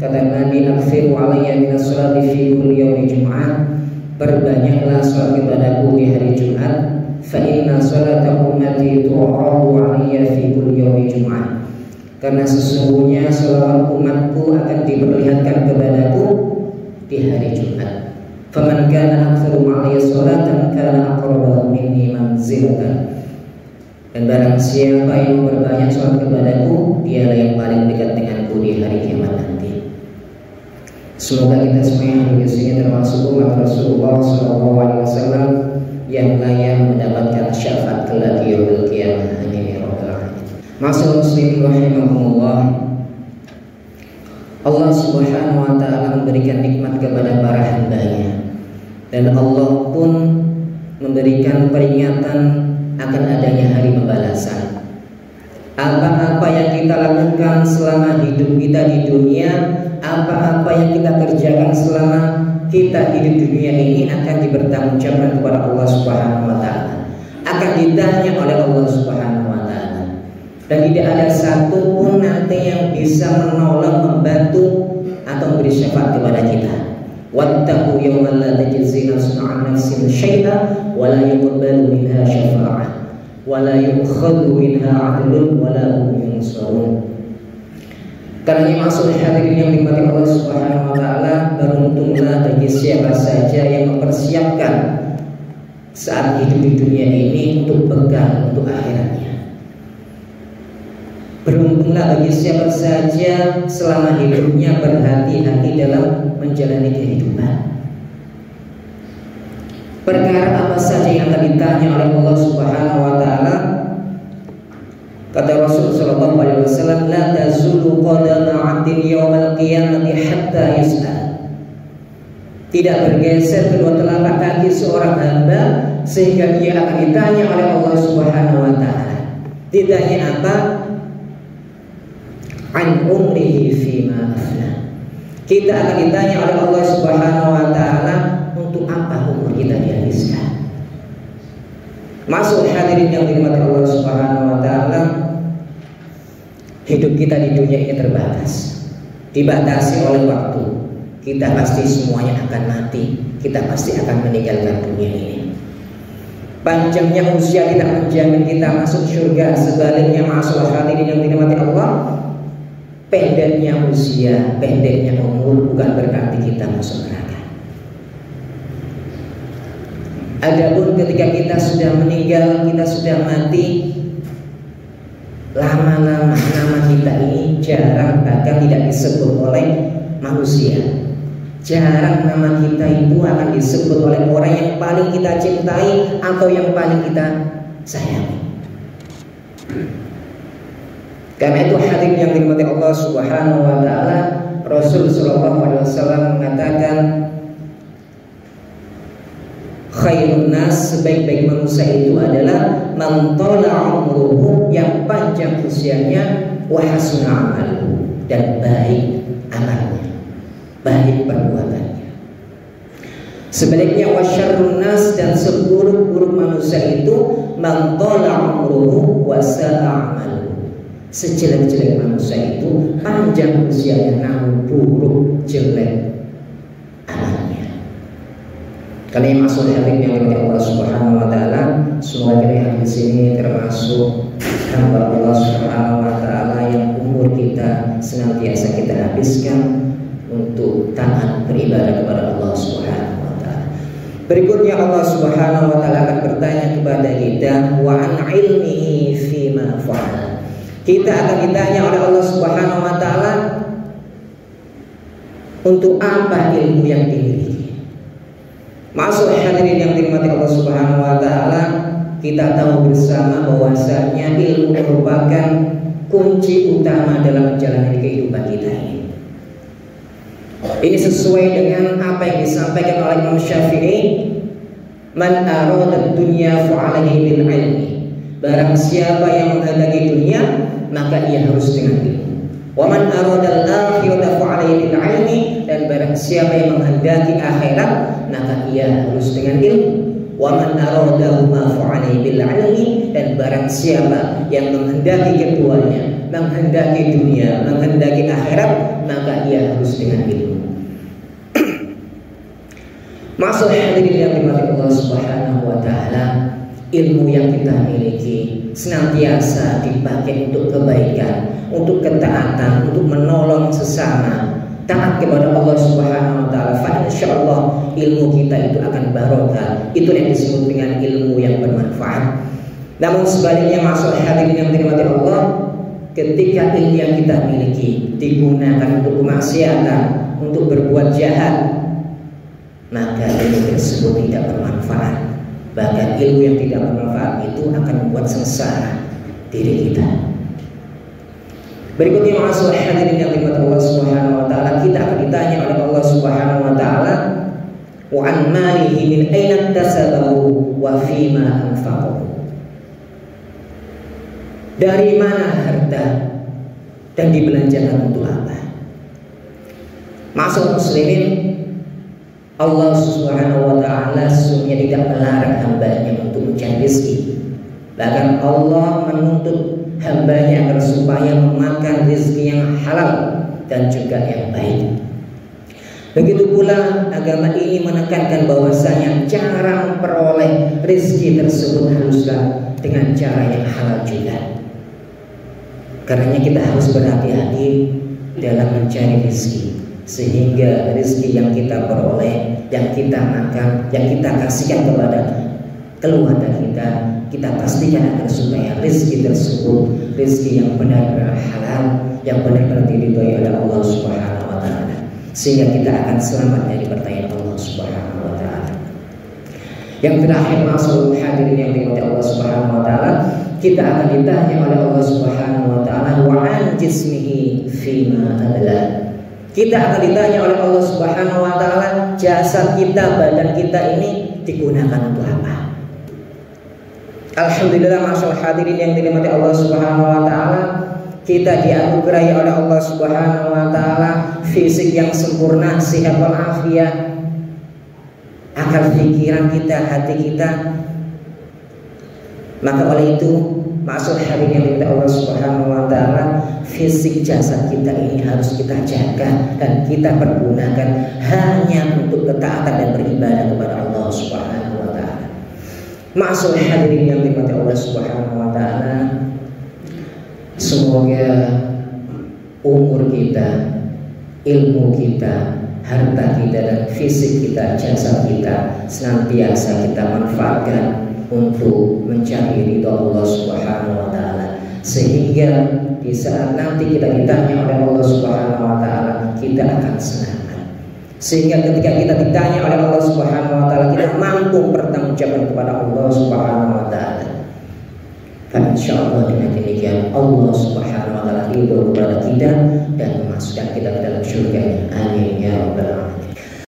kata Nabi, "Akthiru alayya minas sholati fi kulli yaumi jum'ah." Perbanyaklah salat kepadaku di hari Jumat. Fa inna sholata ummati tu'radu alayya fi kulli yaumi jum'ah. Karena sesungguhnya salawat umatku akan diperlihatkan kepadaku di hari Jumat. Faman kana aktsaru alayya sholatan kana aqrabu minni manzilatan. Dan barang siapa yang berbanyak sholat kepadaku, dialah yang paling dekat denganku di hari kiamat nanti. Semoga kita semua yang di sini termasuk umat Rasulullah SAW yang layak mendapatkan syafaat kelak di yaumil qiyamah. Amin ya rabbal alamin. Ma'asyiral muslimin rahimakumullah. Allah Subhanahu wa taala memberikan nikmat kepada para hamba-Nya, dan Allah pun memberikan peringatan akan adanya hari pembalasan. Apa-apa yang kita lakukan selama hidup kita di dunia, apa-apa yang kita kerjakan selama kita hidup di dunia ini akan dipertanggungjawabkan kepada Allah Subhanahu wa taala, akan ditanya oleh Allah Subhanahu wa taala. Dan tidak ada satu pun nanti yang bisa menolong, membantu atau memberi syafaat kepada kita. Wattaqu yawman la tajzi nafsun 'an nafsin syai'an wa la yuqbalu minha syafa'ah wa la yu'khadhu minha 'adlun wa la hum yunsarun. Karena maksud hadirin yang dimati Allah Subhanahu wa taala, beruntunglah bagi siapa saja yang mempersiapkan saat hidup di dunia ini untuk bekal untuk akhiratnya. Beruntunglah bagi siapa saja selama hidupnya berhati-hati dalam menjalani kehidupan. Perkara apa saja yang akan ditanya oleh Allah Subhanahu wa taala? Kata Rasul sallallahu alaihi wasallam, "La tazulu qadama 'abdin yaumal qiyamati hatta yus'al." Tidak bergeser kedua telapak kaki seorang hamba sehingga dia akan ditanya oleh Allah Subhanahu wa taala. Ditanya apa? An umrihi fima afna. Kita akan ditanya oleh Allah Subhanahu wa taala untuk apa umur kita dihabiskan. Masuk hadirin yang dirahmati Allah Subhanahu wa taala, hidup kita di dunia ini terbatas, dibatasi oleh waktu. Kita pasti semuanya akan mati, kita pasti akan meninggalkan dunia ini. Panjangnya usia tidak menjamin kita masuk surga. Sebaliknya, ma'asyiral hadirin yang dirahmati Allah, pendeknya usia, pendeknya umur bukan berarti kita masuk neraka. Adapun ketika kita sudah meninggal, kita sudah mati, lama-lama nama kita ini jarang, bahkan tidak disebut oleh manusia. Jarang nama kita itu akan disebut oleh orang yang paling kita cintai atau yang paling kita sayangi. Karena itu hadirin yang dirahmati Allah Subhanahu wa taala, Rasul sallallahu alaihi wasallam mengatakan, khairun nas, sebaik-baik manusia itu adalah man tala umruhu, yang panjang usianya, wa hasuna amaluhu, dan baik amalnya, baik perbuatannya. Sebaliknya wa syarrun nas, dan seburuk-buruk manusia itu man tala umruhu wa sa'a amaluhu. Sejelek-jelek manusia itu panjang usianya namun buruk, jelek amalnya. Kalian masuk hadirin yang dirahmati Allah Subhanahu wa taala, semoga kita di sini termasuk hamba Allah Subhanahu wa taala yang umur kita senantiasa kita habiskan untuk taat beribadah kepada Allah Subhanahu wa taala. Berikutnya Allah Subhanahu wa taala akan bertanya kepada kita, wa an ilmihi fima fa'ala. Kita akan ditanya oleh Allah Subhanahu wa taala untuk apa ilmu yang dimiliki. Masuk hadirin yang dirahmati Allah Subhanahu wa taala, kita tahu bersama bahwasanya ilmu merupakan kunci utama dalam menjalani kehidupan kita ini. Ini sesuai dengan apa yang disampaikan oleh Imam Syafi'i, man arada dunya fa'alaihi bil ilmi. Barang siapa yang menghendaki dunia, maka ia harus dengan ilmu. Wa man arada al-akhirata fa'alaihi bil ilmi, dan barang siapa yang menghendaki akhirat, maka ia harus dengan ilmu. Wa man aradahu ma fa'ali bil ilmi, dan barang siapa yang menghendaki keduanya, menghendaki dunia, menghendaki akhirat, maka ia harus dengan ilmu. Maksud hadirin yang dimiliki Allah Subhanahu wa taala, ilmu yang kita miliki senantiasa dipakai untuk kebaikan, untuk ketaatan, untuk menolong sesama, taat kepada Allah Subhanahu wa taala. Fa insyaallah ilmu kita itu akan barokah. Itu yang disebut dengan ilmu yang bermanfaat. Namun sebaliknya, maksud hadirin yang dirahmati Allah, ketika ilmu yang kita miliki digunakan untuk kemaksiatan, untuk berbuat jahat, maka ilmu tersebut tidak bermanfaat. Bahkan ilmu yang tidak bermanfaat itu akan membuat sengsara diri kita. Berikutnya, masalah hadirin yang dirahmati Allah Subhanahu wa taala, kita akan ditanya oleh Allah Subhanahu wa taala, wa an malihi min aina iktasabahu wa fima anfaqahu. Dari mana harta dan dibelanjakan untuk apa? Maksud muslimin, Allah Subhanahu wa taala sesungguhnya tidak melarang hambanya untuk mencari rezeki. Bahkan Allah menuntut hambanya agar supaya memakan rezeki yang halal dan juga yang baik. Begitu pula agama ini menekankan bahwasanya cara memperoleh rezeki tersebut haruslah dengan cara yang halal juga. Karena kita harus berhati-hati dalam mencari rezeki, sehingga rezeki yang kita peroleh, yang kita makan, yang kita kasihkan kepada keluarga kita, kita pastikan agar supaya rezeki tersebut rezeki yang benar-benar halal, yang benar-benar diridhoi oleh Allah Subhanahu wa taala, sehingga kita akan selamat dari pertanyaan Allah Subhanahu wa taala. Yang terakhir, maksud hadirin yang dirahmati Allah Subhanahu wa taala, kita akan ditanya oleh Allah Subhanahu wa taala wa an jismihi fima abla. Kita akan ditanya oleh Allah Subhanahu wa taala, jasad kita, badan kita ini digunakan untuk apa? Alhamdulillah, masyaallah hadirin yang dirahmati Allah Subhanahu wa taala, kita dianugerahi oleh Allah Subhanahu wa taala fisik yang sempurna, sehat walafiat, akal pikiran kita, hati kita. Maka oleh itu, maksud hadirin yang dirahmati Allah Subhanahu wa taala, fisik jasad kita ini harus kita jaga dan kita pergunakan hanya untuk ketaatan dan beribadah kepada Allah Subhanahu wa taala. Maksud hadirin yang dirahmati Allah Subhanahu wa taala, semoga umur kita, ilmu kita, harta kita, dan fisik kita, jasad kita senantiasa kita manfaatkan untuk mencari ridha Allah Subhanahu wa taala, sehingga di saat nanti kita ditanya oleh Allah Subhanahu wa taala, kita akan selamat. Sehingga ketika kita ditanya oleh Allah Subhanahu wa taala, kita mampu bertanggungjawab kepada Allah Subhanahu wa taala. Dan insyaallah dengan demikian Allah Subhanahu wa taala ridho kepada kita dan memasukkan kita ke dalam surga. Amin ya rabbal alamin.